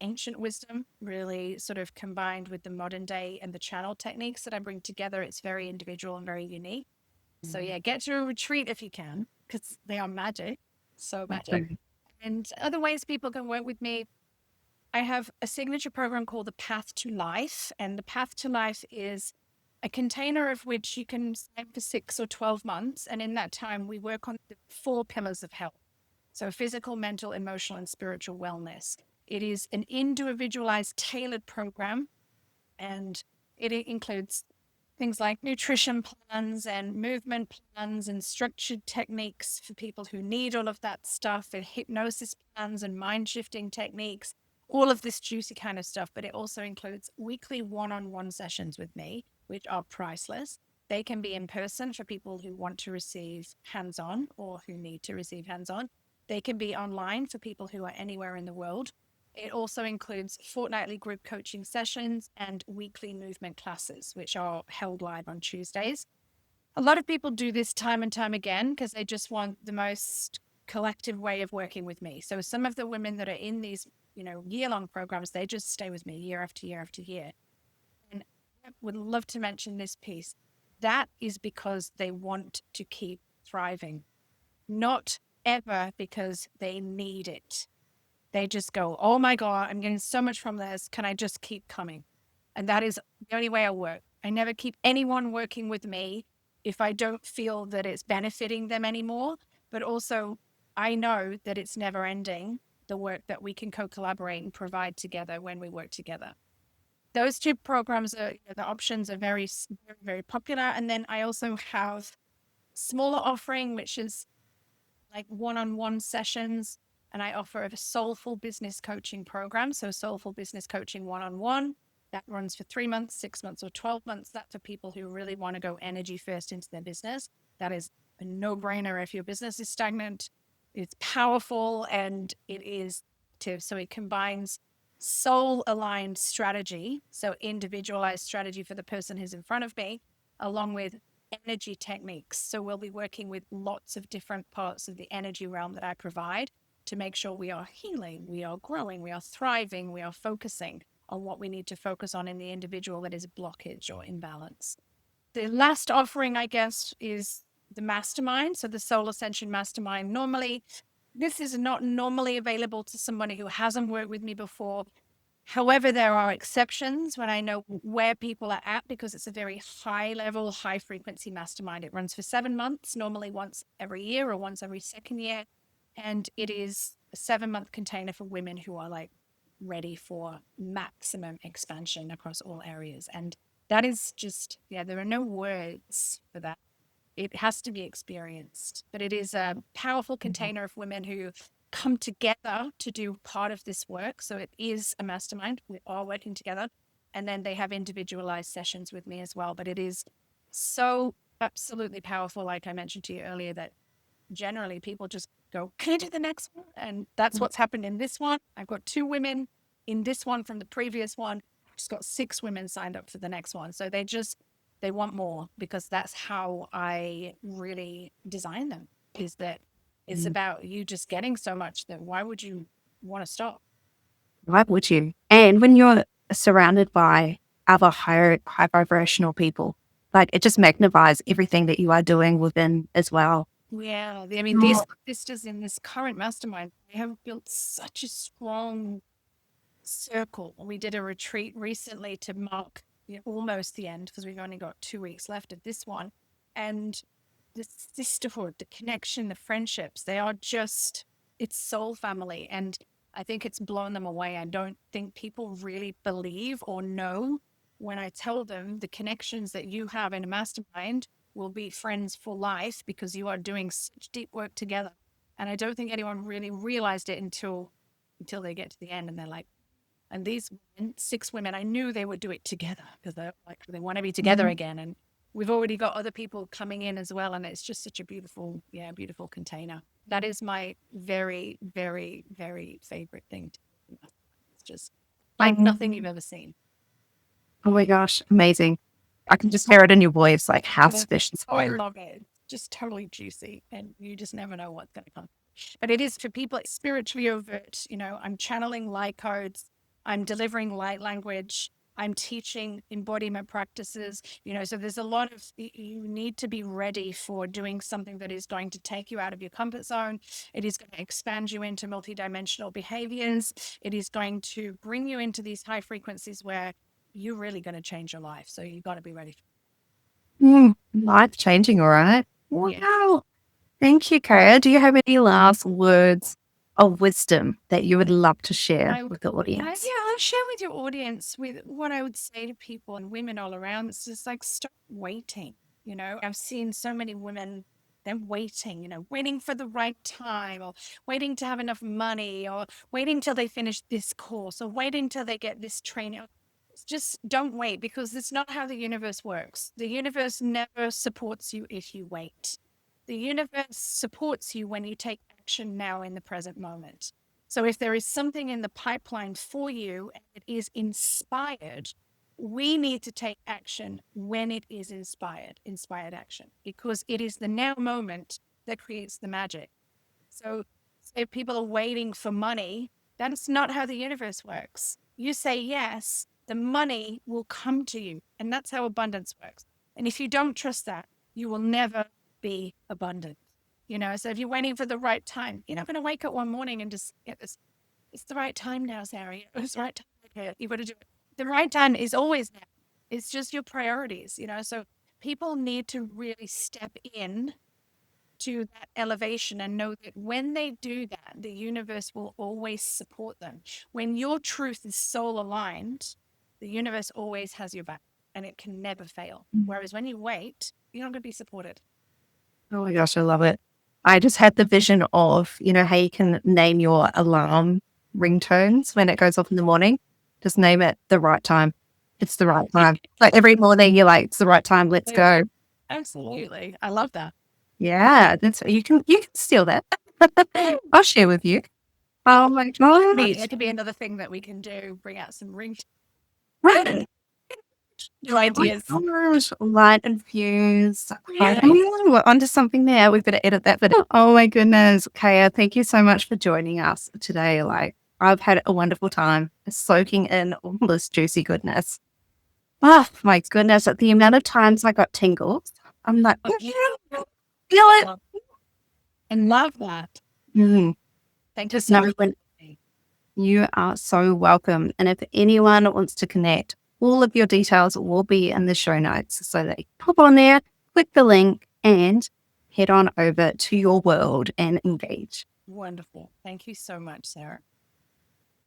ancient wisdom really sort of combined with the modern day and the channel techniques that I bring together. It's very individual and very unique. So yeah, get to a retreat if you can because they are magic. So magic. And other ways people can work with me, I have a signature program called the Path to Life. And the Path to Life is a container of which you can sign for 6 or 12 months. And in that time, we work on the 4 pillars of health. So physical, mental, emotional, and spiritual wellness. It is an individualized, tailored program, and it includes things like nutrition plans and movement plans and structured techniques for people who need all of that stuff, and hypnosis plans and mind shifting techniques, all of this juicy kind of stuff. But it also includes weekly one-on-one sessions with me, which are priceless. They can be in person for people who want to receive hands-on or who need to receive hands-on. They can be online for people who are anywhere in the world. It also includes fortnightly group coaching sessions and weekly movement classes, which are held live on Tuesdays. A lot of people do this time and time again because they just want the most collective way of working with me. So some of the women that are in these, year-long programs, they just stay with me year after year after year. And I would love to mention this piece. That is because they want to keep thriving, not ever because they need it. They just go, oh my God, I'm getting so much from this. Can I just keep coming? And that is the only way I work. I never keep anyone working with me if I don't feel that it's benefiting them anymore. But also, I know that it's never ending, the work that we can co-collaborate and provide together when we work together. Those two programs the options are very, very, very popular. And then I also have smaller offering, which is like one-on-one sessions, and I offer a soulful business coaching program. So soulful business coaching one-on-one that runs for 3 months, 6 months, or 12 months. That's for people who really want to go energy first into their business. That is a no-brainer. If your business is stagnant, it's powerful, and it is so it combines soul aligned strategy, so individualized strategy for the person who's in front of me, along with energy techniques. So we'll be working with lots of different parts of the energy realm that I provide to make sure we are healing, we are growing, we are thriving, we are focusing on what we need to focus on in the individual that is blockage or imbalance. The last offering, I guess, is the mastermind. So the Soul Ascension Mastermind. Normally, this is not normally available to somebody who hasn't worked with me before. However, there are exceptions when I know where people are at, because it's a very high level, high frequency mastermind. It runs for 7 months, normally once every year or once every second year. And it is a 7-month container for women who are like ready for maximum expansion across all areas. And that is just, there are no words for that. It has to be experienced, but it is a powerful container of women who come together to do part of this work. So it is a mastermind. We're all working together. And then they have individualized sessions with me as well. But it is so absolutely powerful, like I mentioned to you earlier, that generally people just go, can I do the next one? And that's what's happened in this one. I've got 2 women in this one from the previous one. I've just got 6 women signed up for the next one. So they want more, because that's how I really design them, is that it's about you just getting so much that why would you want to stop? Why would you? And when you're surrounded by other high vibrational people, like it just magnifies everything that you are doing within as well. Yeah. I mean, these sisters in this current mastermind, they have built such a strong circle. We did a retreat recently to mark almost the end, because we've only got 2 weeks left of this one. And the sisterhood, the connection, the friendships, it's soul family. And I think it's blown them away. I don't think people really believe or know when I tell them the connections that you have in a mastermind will be friends for life, because you are doing such deep work together. And I don't think anyone really realized it until they get to the end, and they're like, and these women, 6 women, I knew they would do it together, because they want to be together again. And we've already got other people coming in as well. And it's just such a beautiful, beautiful container. That is my very, very, very favorite thing. It's just like nothing you've ever seen. Oh my gosh, amazing. I can just hear it in your voice, like how special. I love it. Just totally juicy. And you just never know what's going to come. But it is for people spiritually overt. I'm channeling light codes. I'm delivering light language. I'm teaching embodiment practices. So there's a lot of, you need to be ready for doing something that is going to take you out of your comfort zone. It is going to expand you into multidimensional behaviors. It is going to bring you into these high frequencies where you're really going to change your life. So you've got to be ready. Life changing, all right. Yeah. Wow. Thank you, Kaya. Do you have any last words of wisdom that you would love to share I, with the audience? yeah, I'll share with your audience with what I would say to people and women all around. It's just like, stop waiting. I've seen so many women, they're waiting, waiting for the right time, or waiting to have enough money, or waiting till they finish this course, or waiting till they get this training. Just don't wait, because it's not how the universe works. The universe never supports you if you wait. The universe supports you when you take action now in the present moment. So if there is something in the pipeline for you and it is inspired, we need to take action when it is inspired action, because it is the now moment that creates the magic. So if people are waiting for money, that's not how the universe works. You say yes, the money will come to you. And that's how abundance works. And if you don't trust that, you will never be abundant. So if you're waiting for the right time, you're not going to wake up one morning and just get this. It's the right time now, Sarah. It's the right time. Okay, you've got to do it. The right time is always now. It's just your priorities. So people need to really step in to that elevation and know that when they do that, the universe will always support them. When your truth is soul aligned, the universe always has your back and it can never fail. Whereas when you wait, you're not going to be supported. Oh my gosh, I love it. I just had the vision of, how you can name your alarm ringtones when it goes off in the morning. Just name it the right time. It's the right time. Like every morning you're like, it's the right time, let's go. Absolutely. I love that. Yeah, that's you can steal that. I'll share with you. Oh my gosh. It could be another thing that we can do, bring out some ring Right. new ideas. Oh my gosh. Light infused. Yeah. We're onto something there. We've got to edit that. But oh my goodness, Kaya, thank you so much for joining us today. Like I've had a wonderful time soaking in all this juicy goodness. Oh my goodness. The amount of times I got tingles. I'm like, feel it. And love that. Mm. Thank you Just so know much. when you are so welcome. And if anyone wants to connect, all of your details will be in the show notes. So they pop on there, click the link, and head on over to your world and engage. Wonderful. Thank you so much, Sarah.